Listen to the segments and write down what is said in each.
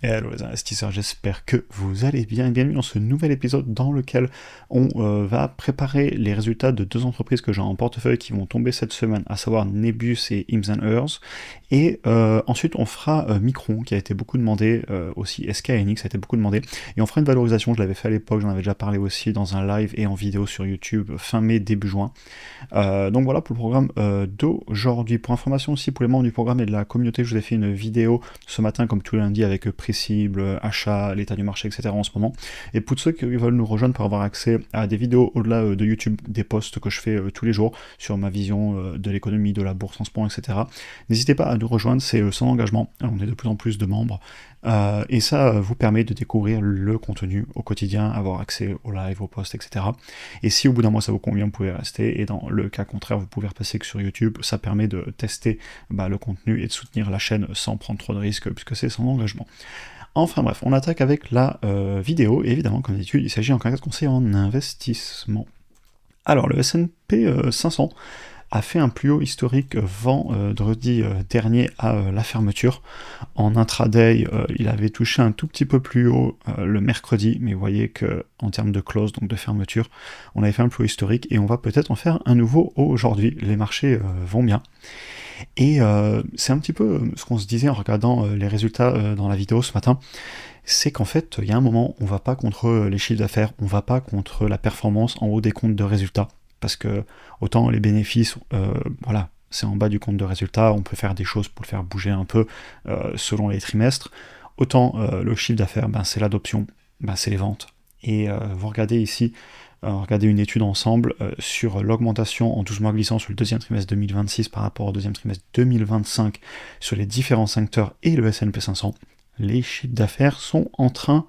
Hello les investisseurs, j'espère que vous allez bien et bienvenue dans ce nouvel épisode dans lequel on va préparer les résultats de deux entreprises que j'ai en portefeuille qui vont tomber cette semaine, à savoir Nebius et Hims Earth. Et ensuite on fera Micron qui a été beaucoup demandé, aussi SK Hynix a été beaucoup demandé, et on fera une valorisation, je l'avais fait à l'époque, j'en avais déjà parlé aussi dans un live et en vidéo sur YouTube fin mai, début juin. Donc voilà pour le programme d'aujourd'hui. Pour information aussi, pour les membres du programme et de la communauté, je vous ai fait une vidéo ce matin, comme tous les lundis, avec prix cible, achat, l'état du marché, etc. en ce moment. Et pour ceux qui veulent nous rejoindre pour avoir accès à des vidéos au-delà de YouTube, des posts que je fais tous les jours sur ma vision de l'économie, de la bourse en ce moment, etc. N'hésitez pas à nous rejoindre, c'est sans engagement. On est de plus en plus de membres. Et ça vous permet de découvrir le contenu au quotidien, avoir accès aux lives, aux posts, etc. Et si au bout d'un mois ça vous convient, vous pouvez rester. Et dans le cas contraire, vous pouvez repasser que sur YouTube. Ça permet de tester le contenu et de soutenir la chaîne sans prendre trop de risques, puisque c'est sans engagement. Enfin bref, on attaque avec la vidéo. Et évidemment, comme d'habitude, il s'agit encore de conseils en investissement. Alors, le S&P 500 a fait un plus haut historique vendredi dernier à la fermeture. En intraday, il avait touché un tout petit peu plus haut le mercredi, mais vous voyez que en termes de close, donc de fermeture, on avait fait un plus haut historique et on va peut-être en faire un nouveau aujourd'hui. Les marchés vont bien. Et c'est un petit peu ce qu'on se disait en regardant les résultats dans la vidéo ce matin, c'est qu'en fait, il y a un moment, on va pas contre les chiffres d'affaires, on va pas contre la performance en haut des comptes de résultats, parce que autant les bénéfices, voilà, c'est en bas du compte de résultats, on peut faire des choses pour le faire bouger un peu selon les trimestres, autant le chiffre d'affaires, c'est l'adoption, c'est les ventes. Et vous regardez ici, regardez une étude ensemble sur l'augmentation en 12 mois glissants sur le deuxième trimestre 2026 par rapport au deuxième trimestre 2025 sur les différents secteurs et le S&P 500. Les chiffres d'affaires sont en train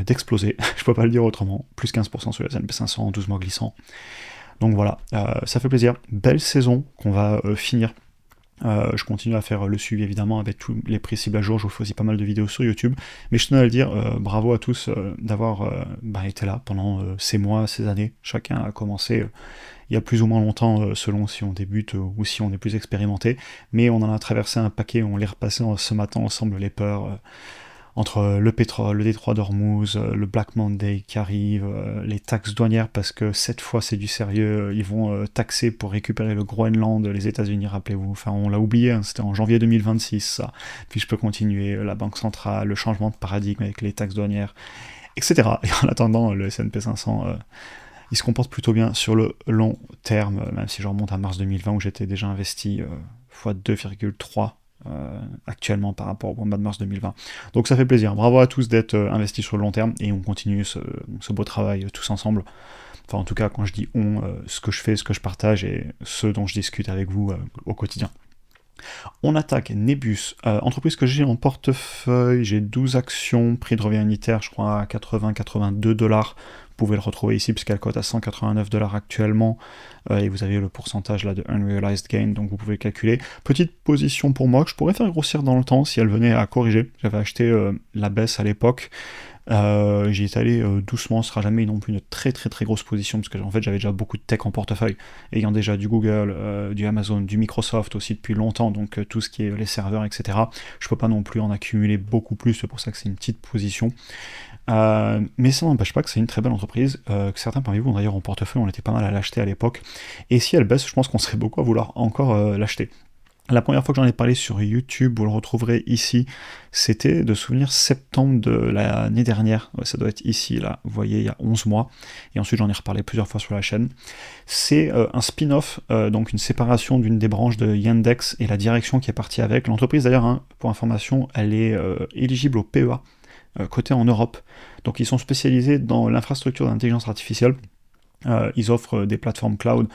d'exploser, je peux pas le dire autrement, plus 15% sur le S&P 500 en 12 mois glissants. Donc voilà, ça fait plaisir, belle saison qu'on va finir. Je continue à faire le suivi évidemment avec tous les prix cibles à jour, je vous fais aussi pas mal de vidéos sur YouTube, mais je tenais à le dire, bravo à tous d'avoir été là pendant ces mois, ces années. Chacun a commencé il y a plus ou moins longtemps selon si on débute ou si on est plus expérimenté, mais on en a traversé un paquet, on les repassait ce matin ensemble, les peurs entre le pétrole, le détroit d'Ormuz, le Black Monday qui arrive, les taxes douanières, parce que cette fois c'est du sérieux, ils vont taxer pour récupérer le Groenland, les États-Unis, rappelez-vous, enfin on l'a oublié, hein, c'était en janvier 2026 ça. Puis je peux continuer, la Banque centrale, le changement de paradigme avec les taxes douanières, etc. Et en attendant, le S&P 500, il se comporte plutôt bien sur le long terme, même si je remonte à mars 2020 où j'étais déjà investi x 2,3 actuellement par rapport au mois de mars 2020. Donc ça fait plaisir. Bravo à tous d'être investis sur le long terme et on continue ce beau travail tous ensemble. Enfin en tout cas quand je dis on, ce que je fais, ce que je partage et ce dont je discute avec vous au quotidien. On attaque Nebius, entreprise que j'ai en portefeuille, j'ai 12 actions, prix de revient unitaire je crois à 80-82$. Vous pouvez le retrouver ici puisqu'elle cote à 189$ actuellement, et vous avez le pourcentage là de unrealized gain, donc vous pouvez calculer. Petite position pour moi que je pourrais faire grossir dans le temps si elle venait à corriger. J'avais acheté la baisse à l'époque. J'y étais allé doucement, ce sera jamais non plus une très très très grosse position, parce que en fait j'avais déjà beaucoup de tech en portefeuille, ayant déjà du Google, du Amazon, du Microsoft aussi depuis longtemps, donc tout ce qui est les serveurs, etc. Je peux pas non plus en accumuler beaucoup plus, c'est pour ça que c'est une petite position. Mais ça n'empêche pas que c'est une très belle entreprise, que certains parmi vous ont d'ailleurs en portefeuille, on était pas mal à l'acheter à l'époque, et si elle baisse, je pense qu'on serait beaucoup à vouloir encore l'acheter. La première fois que j'en ai parlé sur YouTube, vous le retrouverez ici, c'était de souvenir septembre de l'année dernière, ouais, ça doit être ici, là, vous voyez, il y a 11 mois, et ensuite j'en ai reparlé plusieurs fois sur la chaîne. C'est un spin-off, donc une séparation d'une des branches de Yandex et la direction qui est partie avec. L'entreprise d'ailleurs, hein, pour information, elle est éligible au PEA, côté en Europe, donc ils sont spécialisés dans l'infrastructure d'intelligence artificielle. Ils offrent des plateformes cloud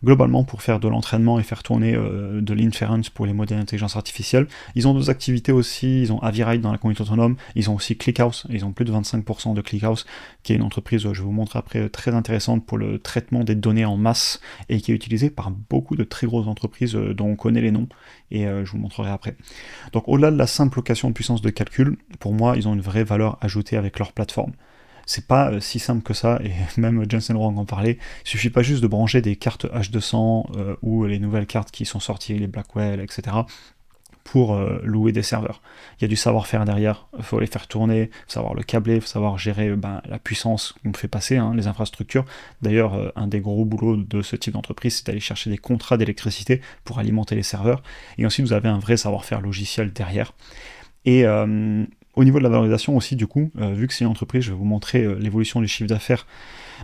globalement pour faire de l'entraînement et faire tourner de l'inference pour les modèles d'intelligence artificielle. Ils ont d'autres activités aussi, ils ont Aviride dans la conduite autonome, ils ont aussi ClickHouse, ils ont plus de 25% de ClickHouse, qui est une entreprise, je vais vous montrer après, très intéressante pour le traitement des données en masse, et qui est utilisée par beaucoup de très grosses entreprises dont on connaît les noms, et je vous montrerai après. Donc au-delà de la simple location de puissance de calcul, pour moi, ils ont une vraie valeur ajoutée avec leur plateforme. C'est pas si simple que ça, et même Jensen Huang en parlait, il suffit pas juste de brancher des cartes H200 ou les nouvelles cartes qui sont sorties, les Blackwell, etc., pour louer des serveurs. Il y a du savoir-faire derrière, il faut les faire tourner, il faut savoir le câbler, il faut savoir gérer la puissance qu'on fait passer, les infrastructures. D'ailleurs, un des gros boulots de ce type d'entreprise, c'est d'aller chercher des contrats d'électricité pour alimenter les serveurs. Et ensuite, vous avez un vrai savoir-faire logiciel derrière. Et au niveau de la valorisation aussi, du coup, vu que c'est une entreprise, je vais vous montrer l'évolution du chiffre d'affaires.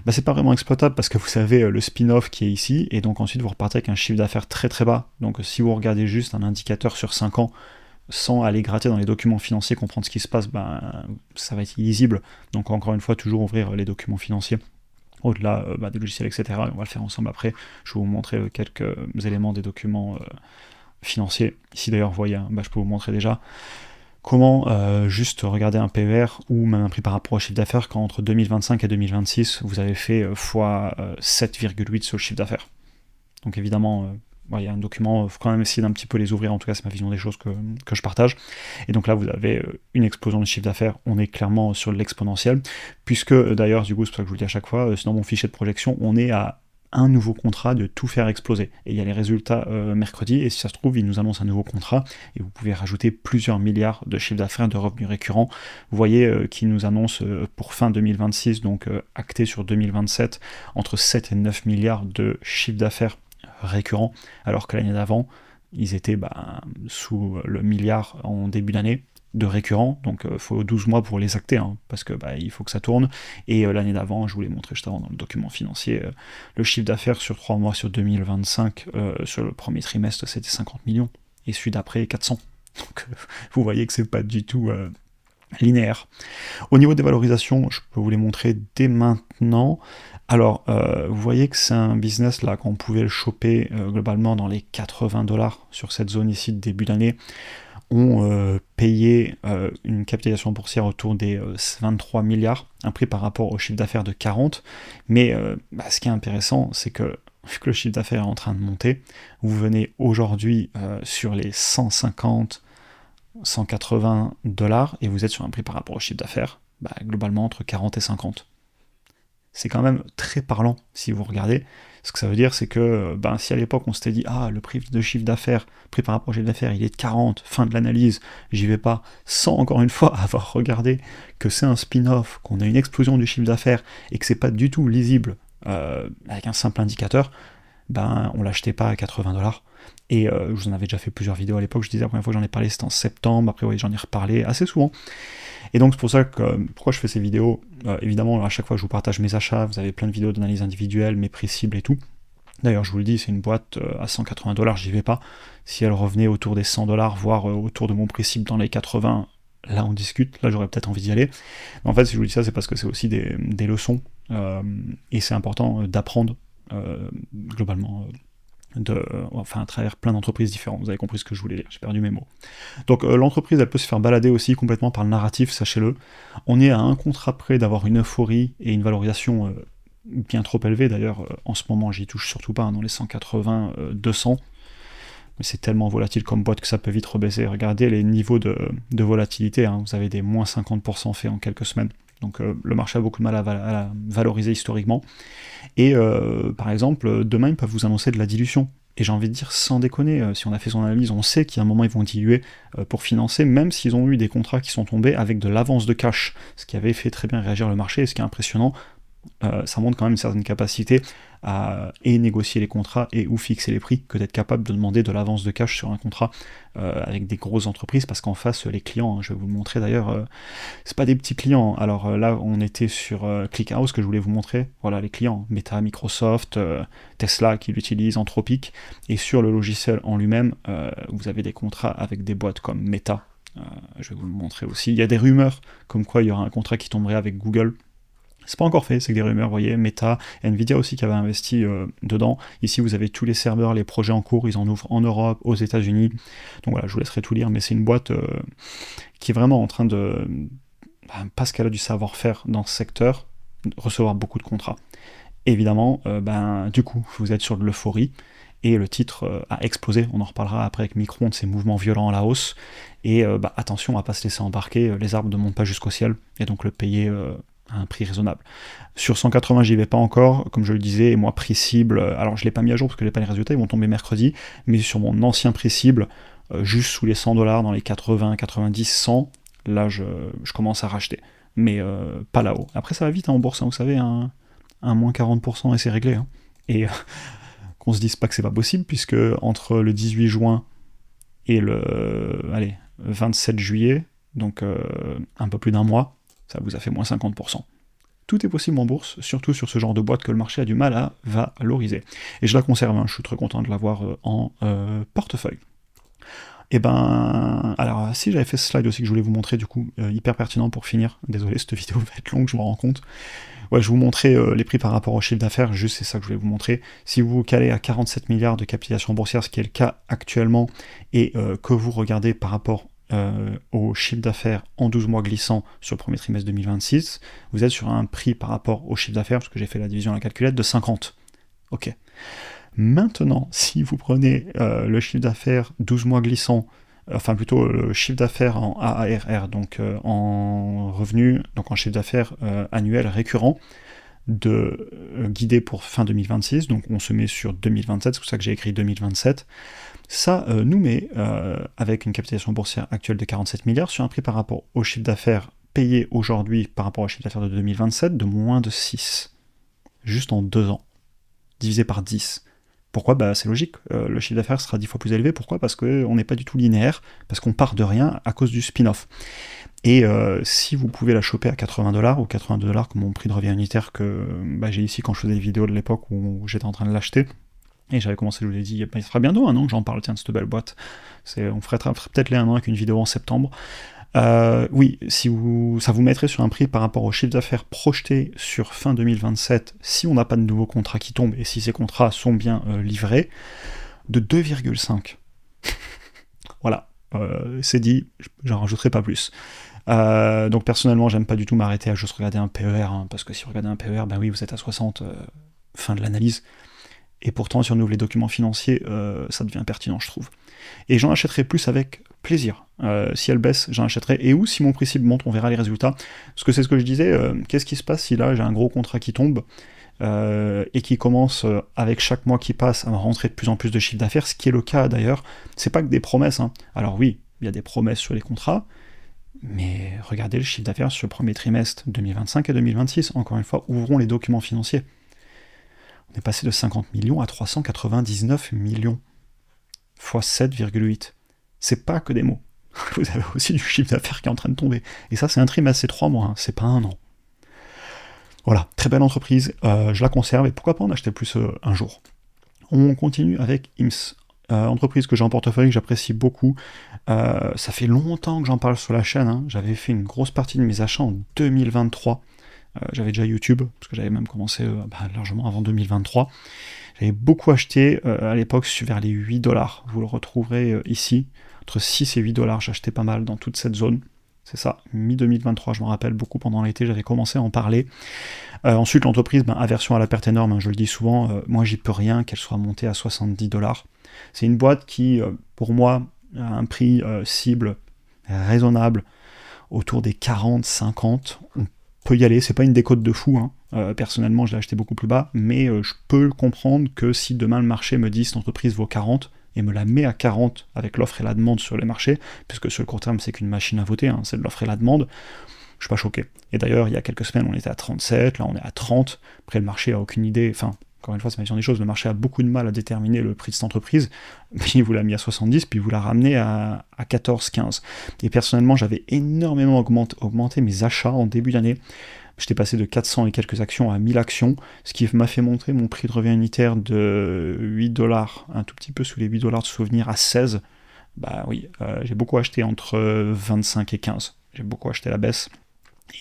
C'est pas vraiment exploitable parce que vous savez le spin-off qui est ici, et donc ensuite vous repartez avec un chiffre d'affaires très très bas. Donc si vous regardez juste un indicateur sur 5 ans, sans aller gratter dans les documents financiers, comprendre ce qui se passe, ça va être illisible. Donc encore une fois, toujours ouvrir les documents financiers au-delà des logiciels, etc. On va le faire ensemble après. Je vais vous montrer quelques éléments des documents financiers. Ici d'ailleurs, vous voyez, je peux vous montrer déjà comment juste regarder un PER ou même un prix par rapport au chiffre d'affaires quand entre 2025 et 2026, vous avez fait fois 7,8 sur le chiffre d'affaires. Donc évidemment, il y a un document, il faut quand même essayer d'un petit peu les ouvrir, en tout cas c'est ma vision des choses que je partage. Et donc là vous avez une explosion de chiffre d'affaires, on est clairement sur l'exponentiel, puisque d'ailleurs, du coup, c'est pour ça que je vous le dis à chaque fois, dans mon fichier de projection, on est à un nouveau contrat de tout faire exploser. Et il y a les résultats mercredi, et si ça se trouve, ils nous annoncent un nouveau contrat, et vous pouvez rajouter plusieurs milliards de chiffre d'affaires, de revenus récurrents. Vous voyez qu'ils nous annoncent pour fin 2026, donc acté sur 2027, entre 7 et 9 milliards de chiffre d'affaires récurrents, alors que l'année d'avant, ils étaient sous le milliard en début d'année de récurrents, donc il faut 12 mois pour les acter, parce que il faut que ça tourne, et l'année d'avant, je vous l'ai montré juste avant dans le document financier, le chiffre d'affaires sur 3 mois sur 2025, sur le premier trimestre, c'était 50 millions, et celui d'après, 400. Donc vous voyez que c'est pas du tout linéaire. Au niveau des valorisations, je peux vous les montrer dès maintenant. Alors, vous voyez que c'est un business là qu'on pouvait le choper globalement dans les 80$ sur cette zone ici de début d'année. On payé une capitalisation boursière autour des 23 milliards, un prix par rapport au chiffre d'affaires de 40. Mais ce qui est intéressant, c'est que vu que le chiffre d'affaires est en train de monter, vous venez aujourd'hui sur les 150, 180$ et vous êtes sur un prix par rapport au chiffre d'affaires, globalement entre 40 et 50. C'est quand même très parlant si vous regardez. Ce que ça veut dire, c'est que si à l'époque on s'était dit le prix de chiffre d'affaires, prix par rapport au chiffre d'affaires, il est de 40, fin de l'analyse, j'y vais pas, sans encore une fois avoir regardé que c'est un spin-off, qu'on a une explosion du chiffre d'affaires et que c'est pas du tout lisible avec un simple indicateur, on l'achetait pas à 80$. Et je vous en avais déjà fait plusieurs vidéos à l'époque, je disais la première fois que j'en ai parlé c'était en septembre, après j'en ai reparlé assez souvent. Et donc c'est pour ça que pourquoi je fais ces vidéos, évidemment à chaque fois je vous partage mes achats, vous avez plein de vidéos d'analyse individuelle, mes prix cibles et tout. D'ailleurs je vous le dis, c'est une boîte à 180$, j'y vais pas. Si elle revenait autour des 100$, voire autour de mon prix cible dans les 80$, là on discute, là j'aurais peut-être envie d'y aller. Mais en fait si je vous dis ça, c'est parce que c'est aussi des leçons, et c'est important d'apprendre globalement à travers plein d'entreprises différentes. Vous avez compris ce que je voulais dire, j'ai perdu mes mots. Donc l'entreprise, elle peut se faire balader aussi complètement par le narratif, sachez-le. On est à un contrat près d'avoir une euphorie et une valorisation bien trop élevée, d'ailleurs en ce moment j'y touche surtout pas, dans les 180, 200, mais c'est tellement volatile comme boîte que ça peut vite rebaisser. Regardez les niveaux de volatilité, vous avez des moins 50% faits en quelques semaines. Donc le marché a beaucoup de mal à valoriser historiquement. Et par exemple, demain, ils peuvent vous annoncer de la dilution. Et j'ai envie de dire, sans déconner, si on a fait son analyse, on sait qu'à un moment, ils vont diluer pour financer, même s'ils ont eu des contrats qui sont tombés avec de l'avance de cash, ce qui avait fait très bien réagir le marché, et ce qui est impressionnant, ça montre quand même une certaine capacité à négocier les contrats et ou fixer les prix, que d'être capable de demander de l'avance de cash sur un contrat avec des grosses entreprises, parce qu'en face les clients, je vais vous le montrer d'ailleurs, c'est pas des petits clients. Alors là on était sur ClickHouse que je voulais vous montrer, voilà les clients, Meta, Microsoft, Tesla qui l'utilisent, Anthropic, et sur le logiciel en lui-même, vous avez des contrats avec des boîtes comme Meta, je vais vous le montrer aussi. Il y a des rumeurs comme quoi il y aura un contrat qui tomberait avec Google. C'est pas encore fait, c'est que des rumeurs, vous voyez, Meta, Nvidia aussi qui avait investi dedans. Ici, vous avez tous les serveurs, les projets en cours, ils en ouvrent en Europe, aux États-Unis. Donc voilà, je vous laisserai tout lire, mais c'est une boîte qui est vraiment en train de, parce qu'elle a du savoir-faire dans ce secteur, recevoir beaucoup de contrats. Évidemment, du coup, vous êtes sur de l'euphorie, et le titre a explosé. On en reparlera après avec Micron de ces mouvements violents à la hausse. Et attention à pas se laisser embarquer, les arbres ne montent pas jusqu'au ciel, et donc le payer à un prix raisonnable. Sur 180, j'y vais pas encore, comme je le disais, et moi, prix cible, alors je l'ai pas mis à jour parce que j'ai pas les résultats, ils vont tomber mercredi, mais sur mon ancien prix cible, juste sous les 100$, dans les 80, 90, 100, là je commence à racheter. Mais pas là-haut. Après ça va vite en bourse, hein, vous savez, un moins 40% et c'est réglé. Hein. Et qu'on se dise pas que c'est pas possible, puisque entre le 18 juin et le 27 juillet, donc un peu plus d'un mois, ça vous a fait moins 50%. Tout est possible en bourse, surtout sur ce genre de boîte que le marché a du mal à valoriser. Et je la conserve, hein, je suis très content de l'avoir en portefeuille. Et ben, alors si j'avais fait ce slide aussi que je voulais vous montrer, du coup, hyper pertinent pour finir, désolé, cette vidéo va être longue, je me rends compte. Ouais, je vous montrais les prix par rapport au chiffre d'affaires, juste c'est ça que je voulais vous montrer. Si vous vous calez à 47 milliards de capitalisation boursière, ce qui est le cas actuellement, et que vous regardez par rapport au chiffre d'affaires en 12 mois glissant sur le premier trimestre 2026, vous êtes sur un prix par rapport au chiffre d'affaires, parce que j'ai fait la division à la calculette, de 50. Ok. Maintenant, si vous prenez le chiffre d'affaires 12 mois glissant, enfin plutôt le chiffre d'affaires en AARR, donc en revenu, donc en chiffre d'affaires annuel récurrent, guidé pour fin 2026, donc on se met sur 2027, c'est pour ça que j'ai écrit 2027, ça nous met, avec une capitalisation boursière actuelle de 47 milliards, sur un prix par rapport au chiffre d'affaires payé aujourd'hui par rapport au chiffre d'affaires de 2027 de moins de 6, juste en 2 ans, divisé par 10. Pourquoi ? Bah, c'est logique, le chiffre d'affaires sera 10 fois plus élevé. Pourquoi ? Parce qu'on n'est pas du tout linéaire, parce qu'on part de rien à cause du spin-off. Et si vous pouvez la choper à 80$ ou 82$ comme mon prix de revient unitaire que j'ai ici quand je faisais des vidéos de l'époque où j'étais en train de l'acheter, et j'avais commencé, je vous l'ai dit, il sera bientôt un an que j'en parle, tiens, de cette belle boîte. On ferait peut-être les 1 an avec une vidéo en septembre. Oui, ça vous mettrait sur un prix par rapport au chiffre d'affaires projeté sur fin 2027, si on n'a pas de nouveaux contrats qui tombent, et si ces contrats sont bien livrés, de 2,5. Voilà, c'est dit, j'en rajouterai pas plus. Donc personnellement, j'aime pas du tout m'arrêter à juste regarder un PER, hein, parce que si vous regardez un PER, ben oui, vous êtes à 60, fin de l'analyse, et pourtant, si on ouvre les documents financiers, ça devient pertinent, je trouve. Et j'en achèterai plus avec plaisir. Si elle baisse, j'en achèterai. Et si mon prix monte, on verra les résultats. Parce que c'est ce que je disais, qu'est-ce qui se passe si là, j'ai un gros contrat qui tombe, et qui commence, avec chaque mois qui passe, à rentrer de plus en plus de chiffre d'affaires, ce qui est le cas d'ailleurs. C'est pas que des promesses, hein. Alors oui, il y a des promesses sur les contrats, mais regardez le chiffre d'affaires sur le premier trimestre 2025 et 2026. Encore une fois, ouvrons les documents financiers. On est passé de 50 millions à 399 millions, fois 7,8. C'est pas que des mots. Vous avez aussi du chiffre d'affaires qui est en train de tomber. Et ça, c'est un trimestre, c'est 3 mois, hein, c'est pas un an. Voilà, très belle entreprise, je la conserve, et pourquoi pas en acheter plus un jour. On continue avec IMS, entreprise que j'ai en portefeuille, que j'apprécie beaucoup. Ça fait longtemps que j'en parle sur la chaîne, hein. J'avais fait une grosse partie de mes achats en 2023. J'avais déjà YouTube, parce que j'avais même commencé largement avant 2023. J'avais beaucoup acheté à l'époque vers les 8$. Vous le retrouverez ici. Entre 6 et 8$, j'achetais pas mal dans toute cette zone. C'est ça, mi-2023, je me rappelle beaucoup pendant l'été, j'avais commencé à en parler. Ensuite, l'entreprise, aversion à la perte énorme, hein, je le dis souvent, moi j'y peux rien qu'elle soit montée à 70$. C'est une boîte qui, pour moi, a un prix cible raisonnable, autour des 40, 50. On peut y aller, c'est pas une décote de fou, hein. Personnellement, je l'ai acheté beaucoup plus bas, mais je peux comprendre que si demain le marché me dit cette entreprise vaut 40, et me la met à 40 avec l'offre et la demande sur les marchés, puisque sur le court terme c'est qu'une machine à voter, hein, c'est de l'offre et la demande, je suis pas choqué. Et d'ailleurs, il y a quelques semaines on était à 37, là on est à 30, après le marché a aucune idée, enfin, encore une fois c'est ma vision des choses, le marché a beaucoup de mal à déterminer le prix de cette entreprise, puis il vous l'a mis à 70, puis vous l'a ramené à 14, 15. Et personnellement, j'avais énormément augmenté mes achats en début d'année. J'étais passé de 400 et quelques actions à 1000 actions, ce qui m'a fait montrer mon prix de revient unitaire de 8$, un tout petit peu sous les 8$ de souvenir, à 16. Bah oui, j'ai beaucoup acheté entre 25 et 15. J'ai beaucoup acheté à la baisse.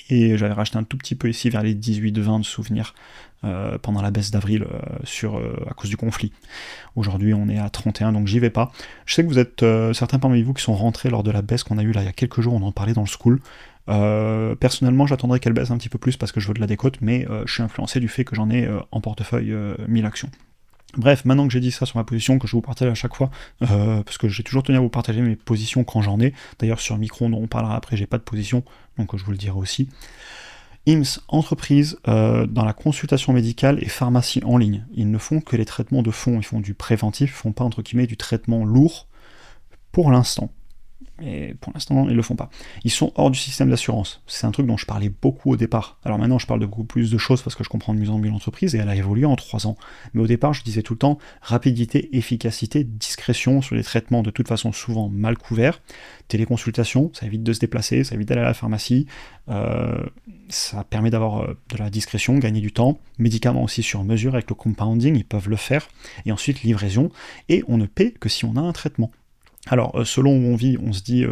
Et j'avais racheté un tout petit peu ici vers les 18-20 de souvenir pendant la baisse d'avril à cause du conflit. Aujourd'hui on est à 31, donc j'y vais pas. Je sais que vous êtes certains parmi vous qui sont rentrés lors de la baisse qu'on a eue là il y a quelques jours, on en parlait dans le school. Personnellement j'attendrai qu'elle baisse un petit peu plus parce que je veux de la décote, mais je suis influencé du fait que j'en ai en portefeuille 1000 actions. Bref, maintenant que j'ai dit ça sur ma position, que je vous partage à chaque fois, parce que j'ai toujours tenu à vous partager mes positions quand j'en ai. D'ailleurs sur Micron, dont on parlera après, j'ai pas de position, donc je vous le dirai aussi. IMS, entreprise dans la consultation médicale et pharmacie en ligne. Ils ne font que les traitements de fond, ils font du préventif, ils font pas entre guillemets du traitement lourd pour l'instant. Et pour l'instant, ils le font pas. Ils sont hors du système d'assurance. C'est un truc dont je parlais beaucoup au départ. Alors maintenant, je parle de beaucoup plus de choses parce que je comprends de mieux en mieux l'entreprise et elle a évolué en 3 ans. Mais au départ, je disais tout le temps rapidité, efficacité, discrétion sur les traitements de toute façon souvent mal couverts. Téléconsultation, ça évite de se déplacer, ça évite d'aller à la pharmacie. Ça permet d'avoir de la discrétion, gagner du temps. Médicaments aussi sur mesure avec le compounding, ils peuvent le faire. Et ensuite, livraison. Et on ne paie que si on a un traitement. Alors, selon où on vit, on se dit,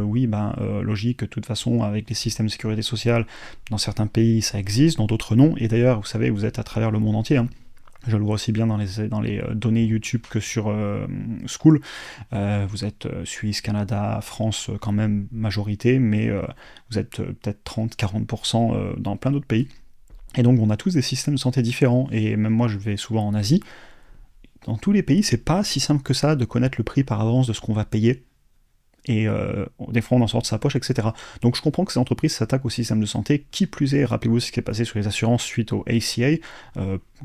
logique, de toute façon, avec les systèmes de sécurité sociale, dans certains pays, ça existe, dans d'autres, non. Et d'ailleurs, vous savez, vous êtes à travers le monde entier, hein. Je le vois aussi bien dans les données YouTube que sur School. Vous êtes Suisse, Canada, France, quand même majorité, mais vous êtes peut-être 30-40% dans plein d'autres pays. Et donc, on a tous des systèmes de santé différents. Et même moi, je vais souvent en Asie. Dans tous les pays, c'est pas si simple que ça de connaître le prix par avance de ce qu'on va payer. Et des fois on en sort de sa poche, etc. Donc je comprends que ces entreprises s'attaquent au système de santé, qui plus est, rappelez-vous ce qui est passé sur les assurances suite au ACA,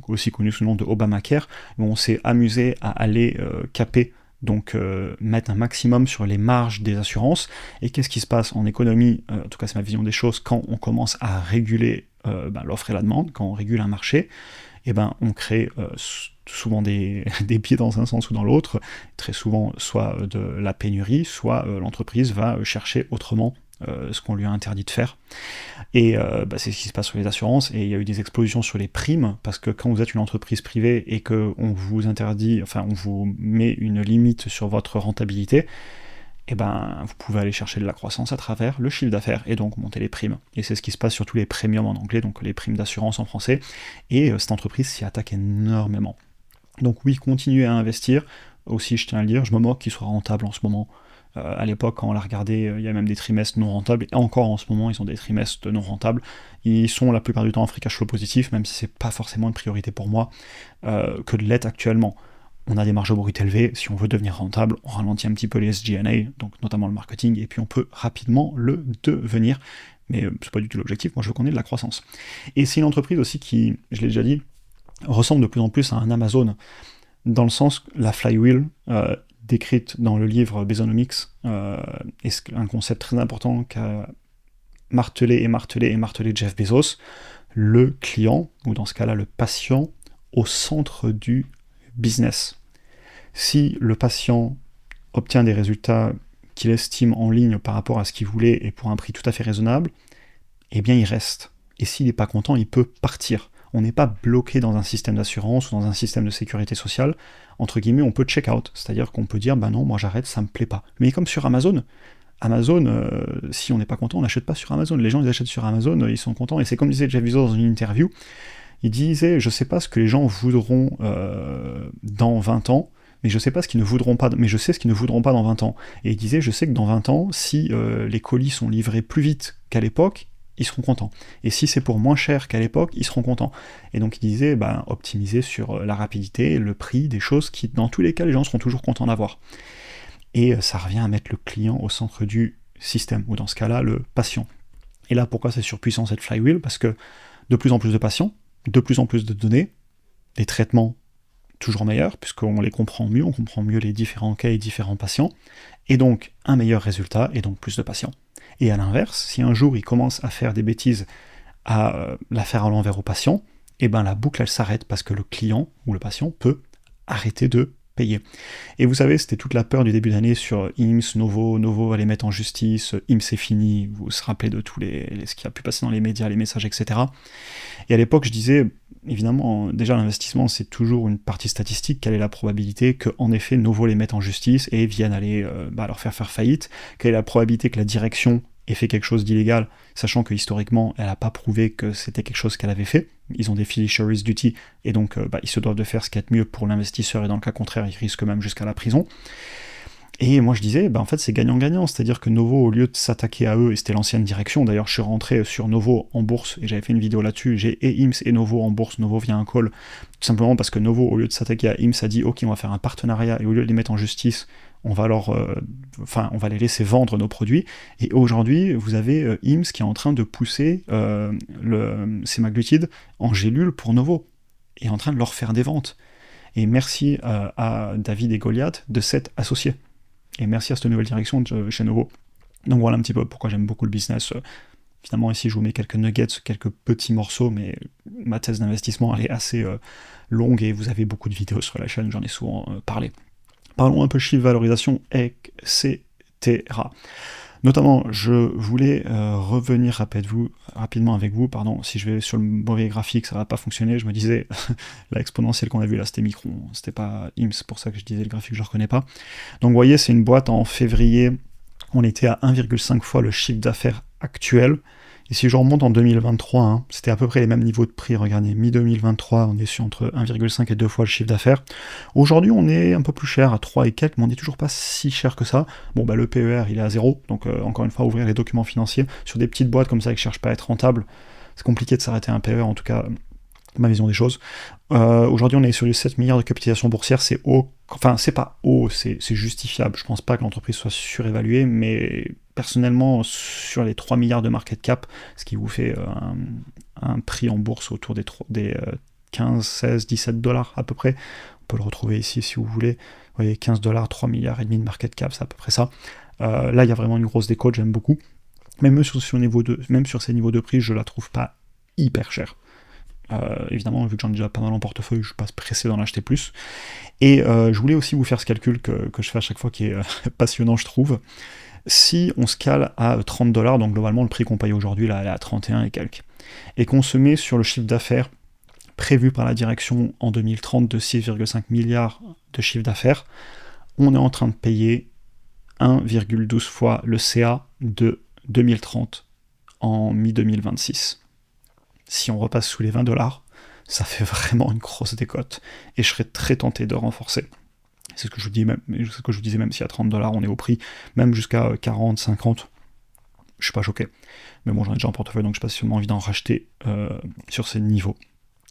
aussi connu sous le nom de Obamacare, où on s'est amusé à aller caper, donc mettre un maximum sur les marges des assurances. Et qu'est-ce qui se passe en économie, en tout cas c'est ma vision des choses, quand on commence à réguler l'offre et la demande, quand on régule un marché, et on crée souvent des pieds dans un sens ou dans l'autre, très souvent soit de la pénurie, soit l'entreprise va chercher autrement ce qu'on lui a interdit de faire. Et c'est ce qui se passe sur les assurances, et il y a eu des explosions sur les primes, parce que quand vous êtes une entreprise privée et qu'on vous interdit, enfin on vous met une limite sur votre rentabilité, vous pouvez aller chercher de la croissance à travers le chiffre d'affaires et donc monter les primes. Et c'est ce qui se passe sur tous les premiums en anglais, donc les primes d'assurance en français, et cette entreprise s'y attaque énormément. Donc oui, continuez à investir. Aussi, je tiens à le dire, je me moque qu'il soit rentable en ce moment. À l'époque, quand on l'a regardé, il y a même des trimestres non rentables, et encore en ce moment, ils ont des trimestres non rentables. Ils sont la plupart du temps en free cash flow positif, même si c'est pas forcément une priorité pour moi, que de l'être actuellement. On a des marges brutes élevées, si on veut devenir rentable, on ralentit un petit peu les SG&A, donc notamment le marketing, et puis on peut rapidement le devenir. Mais c'est pas du tout l'objectif, moi je veux qu'on ait de la croissance. Et c'est une entreprise aussi qui, je l'ai déjà dit, ressemble de plus en plus à un Amazon, dans le sens que la flywheel, décrite dans le livre Bezonomics, est un concept très important qu'a martelé Jeff Bezos, le client, ou dans ce cas-là le patient, au centre du business. Si le patient obtient des résultats qu'il estime en ligne par rapport à ce qu'il voulait et pour un prix tout à fait raisonnable, eh bien il reste. Et s'il n'est pas content, il peut partir. On n'est pas bloqué dans un système d'assurance ou dans un système de sécurité sociale. Entre guillemets, on peut check out, c'est-à-dire qu'on peut dire bah non, moi j'arrête, ça me plaît pas. Mais comme sur Amazon, si on n'est pas content, on n'achète pas sur Amazon. Les gens ils achètent sur Amazon, ils sont contents. Et c'est comme disait Jeff Bezos dans une interview, il disait je sais pas ce que les gens voudront dans 20 ans, mais je sais pas ce qu'ils ne voudront pas, mais je sais ce qu'ils ne voudront pas dans 20 ans. Et il disait je sais que dans 20 ans, si les colis sont livrés plus vite qu'à l'époque, ils seront contents. Et si c'est pour moins cher qu'à l'époque, ils seront contents. Et donc il disait, optimiser sur la rapidité, le prix, des choses qui, dans tous les cas, les gens seront toujours contents d'avoir. Et ça revient à mettre le client au centre du système, ou dans ce cas-là, le patient. Et là, pourquoi c'est surpuissant cette flywheel ? Parce que de plus en plus de patients, de plus en plus de données, des traitements toujours meilleurs, puisqu'on les comprend mieux, on comprend mieux les différents cas et différents patients, et donc un meilleur résultat, et donc plus de patients. Et à l'inverse, si un jour il commence à faire des bêtises, à la faire à l'envers au patient, la boucle elle s'arrête parce que le client ou le patient peut arrêter de payer. Et vous savez, c'était toute la peur du début d'année sur IMSS, Novo va les mettre en justice, IMSS c'est fini, vous vous rappelez de tout ce qui a pu passer dans les médias, les messages, etc. Et à l'époque, je disais, évidemment, déjà l'investissement c'est toujours une partie statistique, quelle est la probabilité qu'en effet Novo les mette en justice et viennent aller leur faire faillite, quelle est la probabilité que la direction ait fait quelque chose d'illégal, sachant que historiquement elle n'a pas prouvé que c'était quelque chose qu'elle avait fait, ils ont des fiduciary duty, et donc ils se doivent de faire ce qui est mieux pour l'investisseur, et dans le cas contraire ils risquent même jusqu'à la prison. Et moi je disais, en fait c'est gagnant-gagnant, c'est-à-dire que Novo, au lieu de s'attaquer à eux, et c'était l'ancienne direction, d'ailleurs je suis rentré sur Novo en bourse, et j'avais fait une vidéo là-dessus, j'ai et IMSS et Novo en bourse, Novo via un call, tout simplement parce que Novo, au lieu de s'attaquer à IMSS, a dit ok on va faire un partenariat, et au lieu de les mettre en justice, on va les laisser vendre nos produits, et aujourd'hui vous avez IMSS qui est en train de pousser sémaglutide en gélule pour Novo, et en train de leur faire des ventes. Et merci à David et Goliath de s'être associés. et merci à cette nouvelle direction chez Novo. Donc voilà un petit peu pourquoi j'aime beaucoup le business. Finalement, ici, je vous mets quelques nuggets, quelques petits morceaux, mais ma thèse d'investissement, elle est assez longue et vous avez beaucoup de vidéos sur la chaîne, j'en ai souvent parlé. Parlons un peu chiffre, valorisation, etc. Notamment, je voulais revenir rapidement avec vous, si je vais sur le mauvais graphique, ça va pas fonctionner, je me disais, la exponentielle qu'on a vue là, c'était Micron, c'était pas IMS, c'est pour ça que je disais le graphique, je le reconnais pas. Donc vous voyez, c'est une boîte en février, on était à 1,5 fois le chiffre d'affaires actuel. Et si je remonte en 2023, hein, c'était à peu près les mêmes niveaux de prix. Regardez, mi-2023, on est sur entre 1,5 et 2 fois le chiffre d'affaires. Aujourd'hui, on est un peu plus cher, à 3 et quelques, mais on n'est toujours pas si cher que ça. Bon, bah le PER, il est à 0, donc encore une fois, ouvrir les documents financiers. Sur des petites boîtes comme ça qui ne cherchent pas à être rentables, c'est compliqué de s'arrêter à un PER, en tout cas, ma vision des choses. Aujourd'hui, on est sur les 7 milliards de capitalisation boursière, c'est haut. Enfin, c'est pas haut, c'est justifiable. Je pense pas que l'entreprise soit surévaluée, mais personnellement, sur les 3 milliards de market cap, ce qui vous fait un prix en bourse autour des 15, 16, 17 dollars à peu près. On peut le retrouver ici si vous voulez. Vous voyez, 15 dollars, 3 milliards et demi de market cap, c'est à peu près ça. Là, il y a vraiment une grosse décote, j'aime beaucoup. Même sur ces niveaux de prix, je la trouve pas hyper chère. Évidemment, vu que j'en ai déjà pas mal en portefeuille, je ne suis pas pressé d'en acheter plus. Et je voulais aussi vous faire ce calcul que je fais à chaque fois, qui est passionnant, je trouve. Si on se cale à 30 dollars, donc globalement le prix qu'on paye aujourd'hui, là, elle est à 31 et quelques, et qu'on se met sur le chiffre d'affaires prévu par la direction en 2030 de 6,5 milliards de chiffre d'affaires, on est en train de payer 1,12 fois le CA de 2030 en mi-2026. Si on repasse sous les 20 dollars, ça fait vraiment une grosse décote. Et je serais très tenté de renforcer. C'est ce que je vous disais, même si à 30 dollars on est au prix, même jusqu'à 40, 50, je suis pas choqué. Mais bon, j'en ai déjà en portefeuille, donc je n'ai pas seulement envie d'en racheter sur ces niveaux.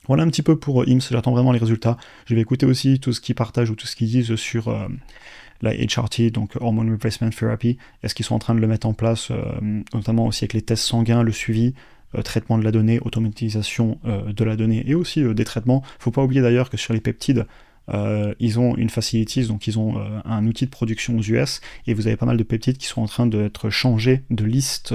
Voilà un petit peu pour IMS, j'attends vraiment les résultats. Je vais écouter aussi tout ce qu'ils partagent ou tout ce qu'ils disent sur la HRT, donc Hormone Replacement Therapy. Est-ce qu'ils sont en train de le mettre en place, notamment aussi avec les tests sanguins, le suivi, traitement de la donnée, automatisation de la donnée et aussi des traitements. Il ne faut pas oublier d'ailleurs que sur les peptides, ils ont une facilities, donc ils ont un outil de production aux US, et vous avez pas mal de peptides qui sont en train d'être changés de liste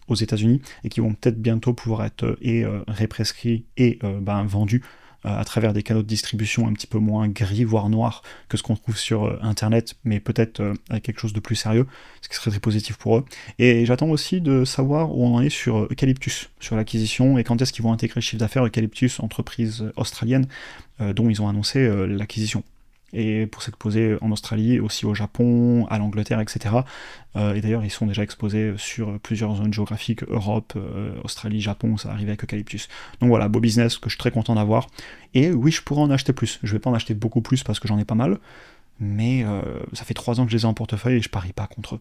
aux États-Unis et qui vont peut-être bientôt pouvoir être réprescrits et vendus à travers des canaux de distribution un petit peu moins gris, voire noirs que ce qu'on trouve sur Internet, mais peut-être avec quelque chose de plus sérieux, ce qui serait très positif pour eux. Et j'attends aussi de savoir où on en est sur Eucalyptus, sur l'acquisition, et quand est-ce qu'ils vont intégrer le chiffre d'affaires Eucalyptus, entreprise australienne, dont ils ont annoncé l'acquisition. Et pour s'exposer en Australie, aussi au Japon, à l'Angleterre, etc. Et d'ailleurs, ils sont déjà exposés sur plusieurs zones géographiques, Europe, Australie, Japon, ça arrive avec Eucalyptus. Donc voilà, beau business que je suis très content d'avoir. Et oui, je pourrais en acheter plus. Je vais pas en acheter beaucoup plus parce que j'en ai pas mal, mais ça fait 3 ans que je les ai en portefeuille et je parie pas contre eux.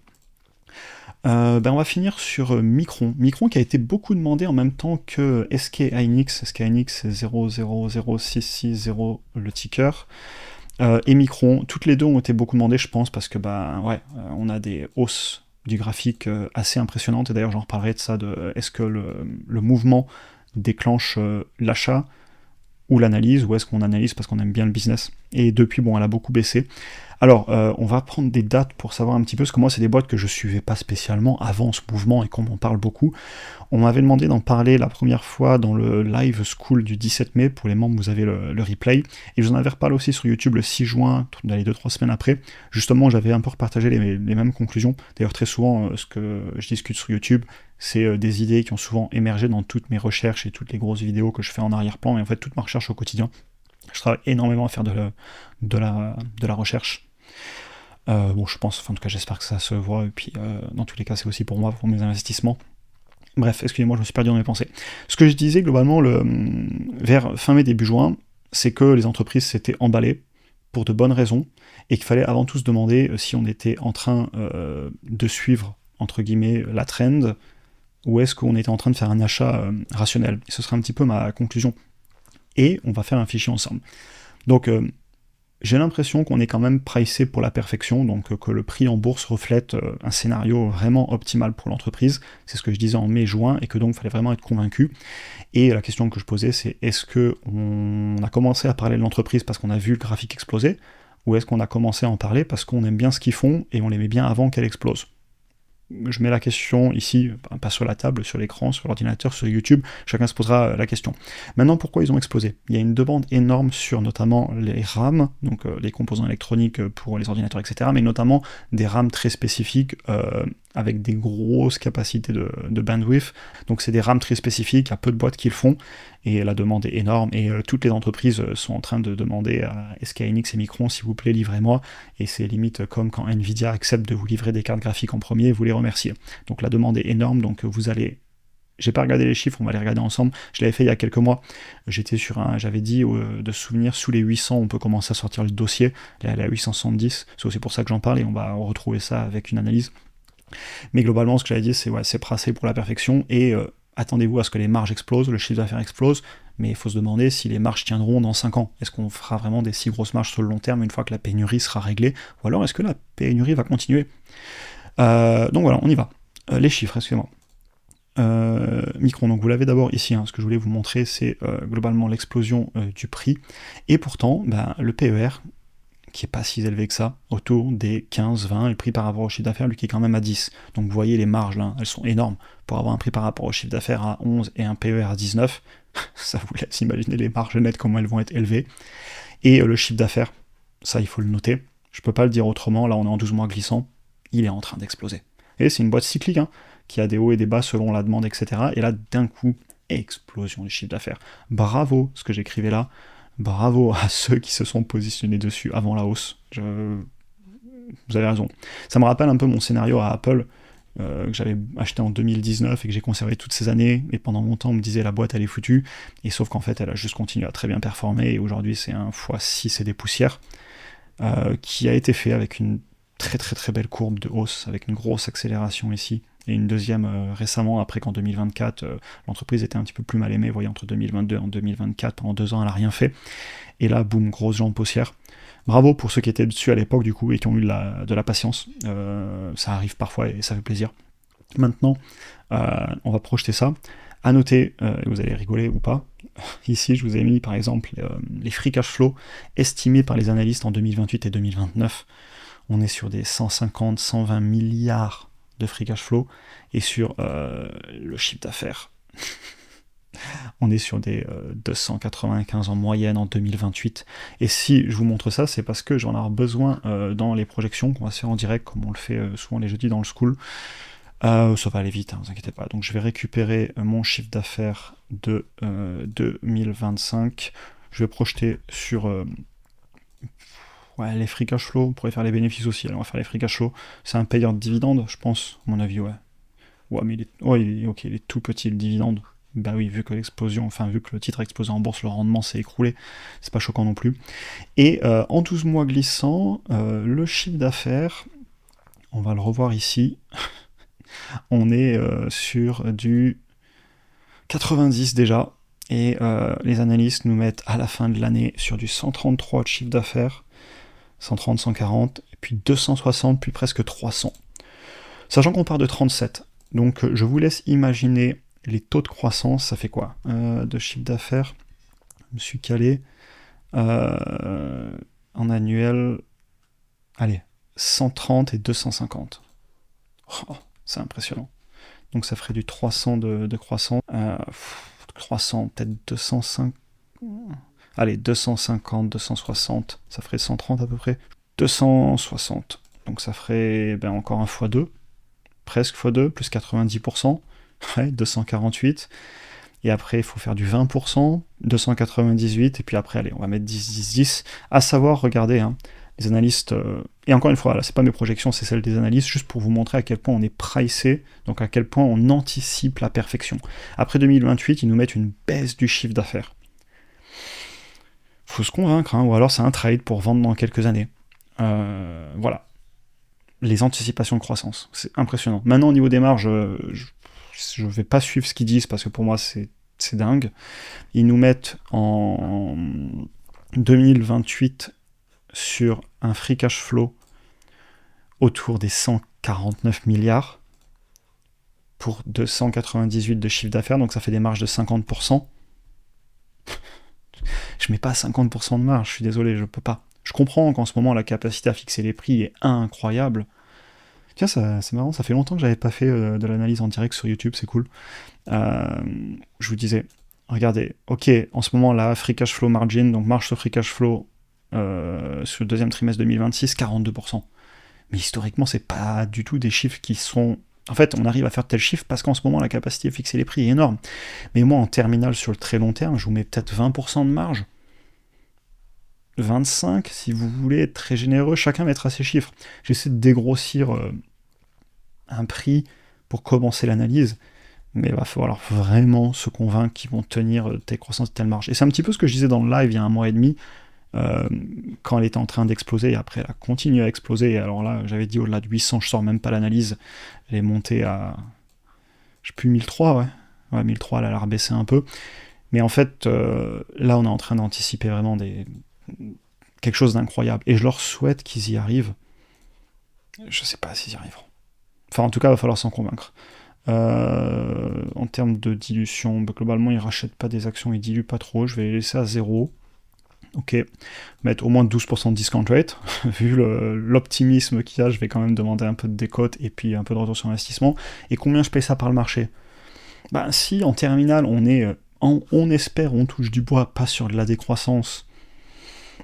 On va finir sur Micron. Micron qui a été beaucoup demandé en même temps que SK Hynix. SK Hynix, c'est 000660 le ticker. Et Micron, toutes les deux ont été beaucoup demandées, je pense, parce que on a des hausses du graphique assez impressionnantes, et d'ailleurs j'en reparlerai de ça, est-ce que le mouvement déclenche l'achat ou l'analyse, ou est-ce qu'on analyse parce qu'on aime bien le business. Et depuis, elle a beaucoup baissé. Alors, on va prendre des dates pour savoir un petit peu, parce que moi, c'est des boîtes que je suivais pas spécialement avant ce mouvement et qu'on en parle beaucoup. On m'avait demandé d'en parler la première fois dans le live school du 17 mai. Pour les membres, vous avez le replay. Et je vous en avais reparlé aussi sur YouTube le 6 juin, dans les 2-3 semaines après. Justement, j'avais un peu repartagé les mêmes conclusions. D'ailleurs, très souvent, ce que je discute sur YouTube, c'est des idées qui ont souvent émergé dans toutes mes recherches et toutes les grosses vidéos que je fais en arrière-plan. Et en fait, toute ma recherche au quotidien. Je travaille énormément à faire de la recherche. Je pense, en tout cas j'espère que ça se voit, et puis dans tous les cas c'est aussi pour moi, pour mes investissements. Bref, excusez-moi, je me suis perdu dans mes pensées. Ce que je disais globalement vers fin mai, début juin, c'est que les entreprises s'étaient emballées pour de bonnes raisons, et qu'il fallait avant tout se demander si on était en train de suivre, entre guillemets, la trend, ou est-ce qu'on était en train de faire un achat rationnel. Et ce sera un petit peu ma conclusion. Et on va faire un fichier ensemble. Donc j'ai l'impression qu'on est quand même pricé pour la perfection, donc que le prix en bourse reflète un scénario vraiment optimal pour l'entreprise. C'est ce que je disais en mai-juin, et que donc il fallait vraiment être convaincu. Et la question que je posais, c'est est-ce qu'on a commencé à parler de l'entreprise parce qu'on a vu le graphique exploser, ou est-ce qu'on a commencé à en parler parce qu'on aime bien ce qu'ils font et on les met bien avant qu'elle explose? Je mets la question ici, pas sur la table, sur l'écran, sur l'ordinateur, sur YouTube, chacun se posera la question. Maintenant, pourquoi ils ont explosé? Il y a une demande énorme sur notamment les RAM, donc les composants électroniques pour les ordinateurs, etc., mais notamment des RAM très spécifiques avec des grosses capacités de bandwidth. Donc c'est des RAM très spécifiques, il y a peu de boîtes qui le font, et la demande est énorme, et toutes les entreprises sont en train de demander à SK Hynix et Micron, s'il vous plaît, livrez-moi, et c'est limite comme quand Nvidia accepte de vous livrer des cartes graphiques en premier, vous les remerciez. Donc la demande est énorme, donc vous allez... J'ai pas regardé les chiffres, on va les regarder ensemble. Je l'avais fait il y a quelques mois. J'avais dit de souvenir, sous les 800, on peut commencer à sortir le dossier. Là, elle est à 870. C'est aussi pour ça que j'en parle et on va retrouver ça avec une analyse. Mais globalement, ce que j'avais dit, c'est pressé pour la perfection et attendez-vous à ce que les marges explosent, le chiffre d'affaires explose. Mais il faut se demander si les marges tiendront dans 5 ans. Est-ce qu'on fera vraiment des si grosses marges sur le long terme une fois que la pénurie sera réglée? Ou alors est-ce que la pénurie va continuer? Donc voilà, on y va. Les chiffres, excusez-moi. Micron, donc vous l'avez d'abord ici, ce que je voulais vous montrer, c'est globalement l'explosion du prix, et pourtant, le PER, qui est pas si élevé que ça, autour des 15-20, et le prix par rapport au chiffre d'affaires, lui qui est quand même à 10, donc vous voyez les marges là, elles sont énormes, pour avoir un prix par rapport au chiffre d'affaires à 11 et un PER à 19, ça vous laisse imaginer les marges nettes, comment elles vont être élevées, et le chiffre d'affaires, ça il faut le noter, je peux pas le dire autrement, là on est en 12 mois glissant, il est en train d'exploser, et c'est une boîte cyclique, qui a des hauts et des bas selon la demande, etc. Et là, d'un coup, explosion du chiffre d'affaires. Bravo, ce que j'écrivais là, bravo à ceux qui se sont positionnés dessus avant la hausse. Vous avez raison. Ça me rappelle un peu mon scénario à Apple, que j'avais acheté en 2019 et que j'ai conservé toutes ces années, et pendant longtemps on me disait la boîte elle est foutue, et sauf qu'en fait elle a juste continué à très bien performer, et aujourd'hui c'est un x6 et des poussières, qui a été fait avec une très très très belle courbe de hausse, avec une grosse accélération ici, et une deuxième récemment, après qu'en 2024, l'entreprise était un petit peu plus mal aimée, vous voyez, entre 2022 et en 2024, pendant 2 ans, elle n'a rien fait, et là, boum, grosse jambe haussière. Bravo pour ceux qui étaient dessus à l'époque, du coup, et qui ont eu de la patience, ça arrive parfois, et ça fait plaisir. Maintenant, on va projeter ça. À noter, vous allez rigoler ou pas, ici je vous ai mis par exemple les free cash flow estimés par les analystes en 2028 et 2029. On est sur des 150-120 milliards de free cash flow, et sur le chiffre d'affaires, on est sur des 295 en moyenne en 2028. Et si je vous montre ça, c'est parce que j'en ai besoin dans les projections qu'on va se faire en direct, comme on le fait souvent les jeudis dans le school. Ça va aller vite, vous inquiétez pas. Donc je vais récupérer mon chiffre d'affaires de 2025. Je vais projeter sur les free cash flow. On pourrait faire les bénéfices aussi. Alors on va faire les free cash flow. C'est un payeur de dividendes, je pense, à mon avis, ouais. Ouais, mais il est tout petit le dividende. Bah oui, vu que vu que le titre a explosé en bourse, le rendement s'est écroulé, c'est pas choquant non plus. Et en 12 mois glissants, le chiffre d'affaires, on va le revoir ici, on est sur du 90 déjà, et les analystes nous mettent à la fin de l'année sur du 133 de chiffre d'affaires, 130, 140, et puis 260, puis presque 300. Sachant qu'on part de 37, donc je vous laisse imaginer les taux de croissance, ça fait quoi de chiffre d'affaires? Je me suis calé en annuel, allez, 130 et 250. Oh, c'est impressionnant. Donc ça ferait du 300 de croissance. Croissant, peut-être 205. Allez, 250, 260, ça ferait 130 à peu près. 260, donc ça ferait encore un x2, presque x2, plus 90%, ouais, 248. Et après, il faut faire du 20%, 298, et puis après, allez, on va mettre 10, 10, 10. À savoir, regardez, les analystes, et encore une fois, là, c'est pas mes projections, c'est celles des analystes, juste pour vous montrer à quel point on est pricé, donc à quel point on anticipe la perfection. Après 2028, ils nous mettent une baisse du chiffre d'affaires. Faut se convaincre, ou alors c'est un trade pour vendre dans quelques années. Voilà. Les anticipations de croissance, c'est impressionnant. Maintenant, au niveau des marges, je vais pas suivre ce qu'ils disent, parce que pour moi, c'est dingue. Ils nous mettent en 2028 sur un free cash flow autour des 149 milliards pour 298 de chiffre d'affaires, donc ça fait des marges de 50%. Je mets pas 50% de marge, je suis désolé, je peux pas. Je comprends qu'en ce moment, la capacité à fixer les prix est incroyable. Tiens, c'est marrant, ça fait longtemps que j'avais pas fait de l'analyse en direct sur YouTube, c'est cool. Je vous disais, regardez, ok, en ce moment, la free cash flow margin, donc marge sur free cash flow sur le deuxième trimestre 2026, 42%. Mais historiquement, c'est pas du tout des chiffres qui sont... En fait, on arrive à faire tel chiffre parce qu'en ce moment, la capacité à fixer les prix est énorme. Mais moi, en terminal, sur le très long terme, je vous mets peut-être 20% de marge. 25, si vous voulez être très généreux, chacun mettra ses chiffres. J'essaie de dégrossir un prix pour commencer l'analyse, mais il va falloir vraiment se convaincre qu'ils vont tenir telle croissance et telle marge. Et c'est un petit peu ce que je disais dans le live il y a 1 mois et demi, quand elle était en train d'exploser, et après elle a continué à exploser, et alors là, j'avais dit au-delà de 800, je sors même pas l'analyse, elle est montée à, je sais plus, 1003, ouais, 1003, elle a rebaissé un peu, mais en fait, là, on est en train d'anticiper vraiment quelque chose d'incroyable, et je leur souhaite qu'ils y arrivent. Je sais pas s'ils y arriveront. Enfin, en tout cas, il va falloir s'en convaincre. En termes de dilution, globalement, ils rachètent pas des actions, ils diluent pas trop, je vais les laisser à 0. Ok, mettre au moins 12% de discount rate. Vu l'optimisme qu'il y a, je vais quand même demander un peu de décote et puis un peu de retour sur investissement. Et combien je paye ça par le marché? Bah, si en terminale, on espère, on touche du bois, pas sur de la décroissance,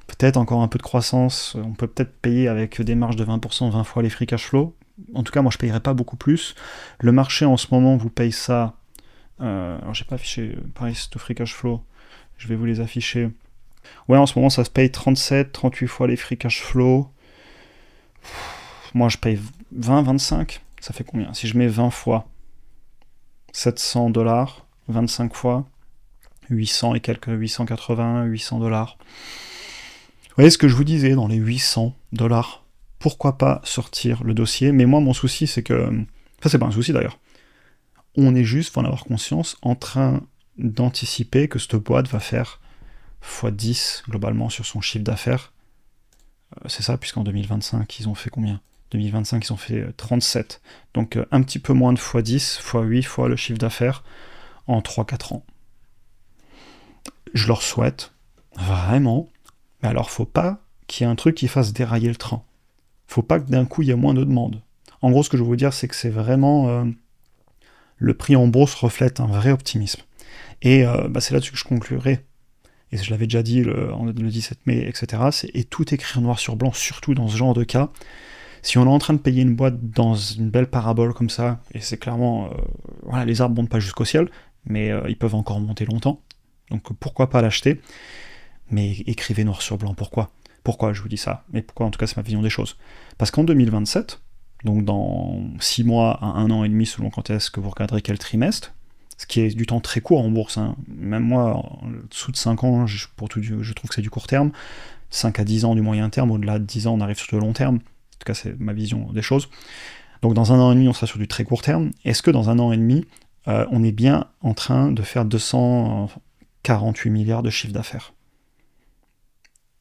peut-être encore un peu de croissance, on peut peut-être payer avec des marges de 20%, 20 fois les free cash flow. En tout cas, moi, je payerais pas beaucoup plus. Le marché, en ce moment, vous paye ça... alors, j'ai pas affiché price to free cash flow. Je vais vous les afficher. Ouais, en ce moment, ça se paye 37, 38 fois les free cash flow. Moi, je paye 20, 25. Ça fait combien? Si je mets 20 fois $700, 25 fois 800 et quelques, 880, 800 dollars. Vous voyez ce que je vous disais, dans les 800 dollars, pourquoi pas sortir le dossier? Mais moi, mon souci, c'est que... Ça, c'est pas un souci, d'ailleurs. On est juste, faut en avoir conscience, en train d'anticiper que cette boîte va faire x10 globalement sur son chiffre d'affaires. C'est ça, puisqu'en 2025, ils ont fait combien? 2025, ils ont fait 37. Donc un petit peu moins de x10, x8 fois le chiffre d'affaires en 3-4 ans. Je leur souhaite, vraiment, mais alors faut pas qu'il y ait un truc qui fasse dérailler le train. Faut pas que d'un coup il y ait moins de demandes. En gros, ce que je veux vous dire, c'est que c'est vraiment... le prix en bourse reflète un vrai optimisme. Et c'est là-dessus que je conclurai. Et je l'avais déjà dit le 17 mai, etc. Et tout écrire noir sur blanc, surtout dans ce genre de cas. Si on est en train de payer une boîte dans une belle parabole comme ça, et c'est clairement... voilà, les arbres ne montent pas jusqu'au ciel, mais ils peuvent encore monter longtemps. Donc pourquoi pas l'acheter? Mais écrivez noir sur blanc, pourquoi? Pourquoi je vous dis ça? Mais pourquoi? En tout cas, c'est ma vision des choses. Parce qu'en 2027, donc dans 6 mois à 1 an et demi, selon quand est-ce que vous regarderez quel trimestre, ce qui est du temps très court en bourse, hein. Même moi, en dessous de 5 ans, je trouve que c'est du court terme, 5 à 10 ans du moyen terme, au-delà de 10 ans, on arrive sur le long terme, en tout cas c'est ma vision des choses. Donc dans 1 an et demi, on sera sur du très court terme. Est-ce que dans 1 an et demi, on est bien en train de faire 248 milliards de chiffre d'affaires?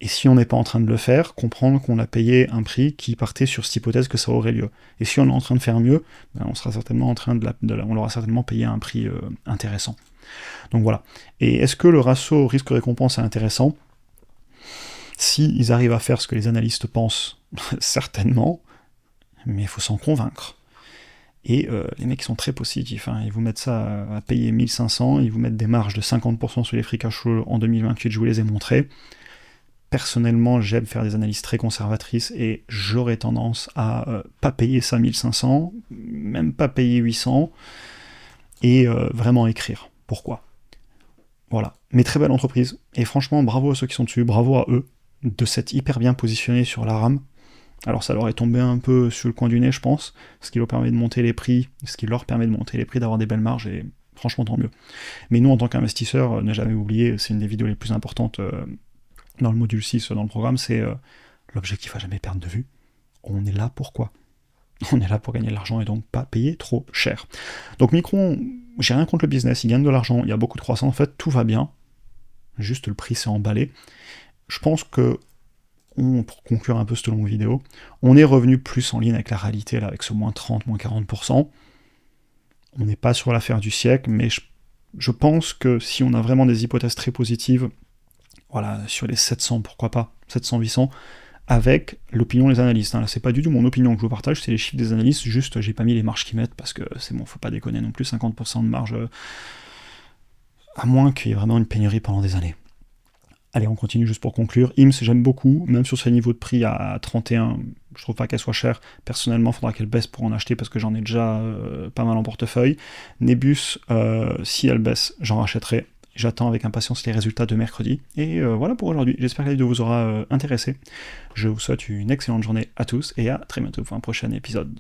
Et si on n'est pas en train de le faire, comprendre qu'on a payé un prix qui partait sur cette hypothèse que ça aurait lieu. Et si on est en train de faire mieux, on sera certainement en train on l'aura certainement payé à un prix intéressant. Donc voilà. Et est-ce que le ratio risque-récompense est intéressant? Si ils arrivent à faire ce que les analystes pensent, certainement, mais il faut s'en convaincre. Et les mecs sont très positifs, hein. Ils vous mettent ça à payer 1500, ils vous mettent des marges de 50% sur les free cash flow en 2028, je vous les ai montrés. Personnellement, j'aime faire des analyses très conservatrices et j'aurais tendance à pas payer ça 1500, même pas payer 800, et vraiment écrire. Pourquoi? Voilà. Mais très belle entreprise, et franchement, bravo à ceux qui sont dessus, bravo à eux, de s'être hyper bien positionnés sur la rame. Alors ça leur est tombé un peu sur le coin du nez, je pense, ce qui leur permet de monter les prix, d'avoir des belles marges, et franchement, tant mieux. Mais nous, en tant qu'investisseurs, ne jamais oublier, c'est une des vidéos les plus importantes dans le module 6, dans le programme, c'est l'objectif à jamais perdre de vue. On est là pour quoi? On est là pour gagner de l'argent et donc pas payer trop cher. Donc Micron, j'ai rien contre le business, il gagne de l'argent, il y a beaucoup de croissance, en fait tout va bien, juste le prix s'est emballé. Je pense que, pour conclure un peu cette longue vidéo, on est revenu plus en ligne avec la réalité, là, avec ce moins 30, moins 40%. On n'est pas sur l'affaire du siècle, mais je pense que si on a vraiment des hypothèses très positives, voilà, sur les 700, pourquoi pas, 700-800, avec l'opinion des analystes. Là, c'est pas du tout mon opinion que je vous partage, c'est les chiffres des analystes, juste j'ai pas mis les marges qu'ils mettent, parce que c'est bon, faut pas déconner non plus, 50% de marge, à moins qu'il y ait vraiment une pénurie pendant des années. Allez, on continue juste pour conclure. IMS, j'aime beaucoup, même sur ce niveau de prix à 31, je trouve pas qu'elle soit chère. Personnellement, il faudra qu'elle baisse pour en acheter parce que j'en ai déjà pas mal en portefeuille. Nebus, si elle baisse, j'en rachèterai. J'attends avec impatience les résultats de mercredi. Et voilà pour aujourd'hui. J'espère que la vidéo vous aura intéressé. Je vous souhaite une excellente journée à tous et à très bientôt pour un prochain épisode.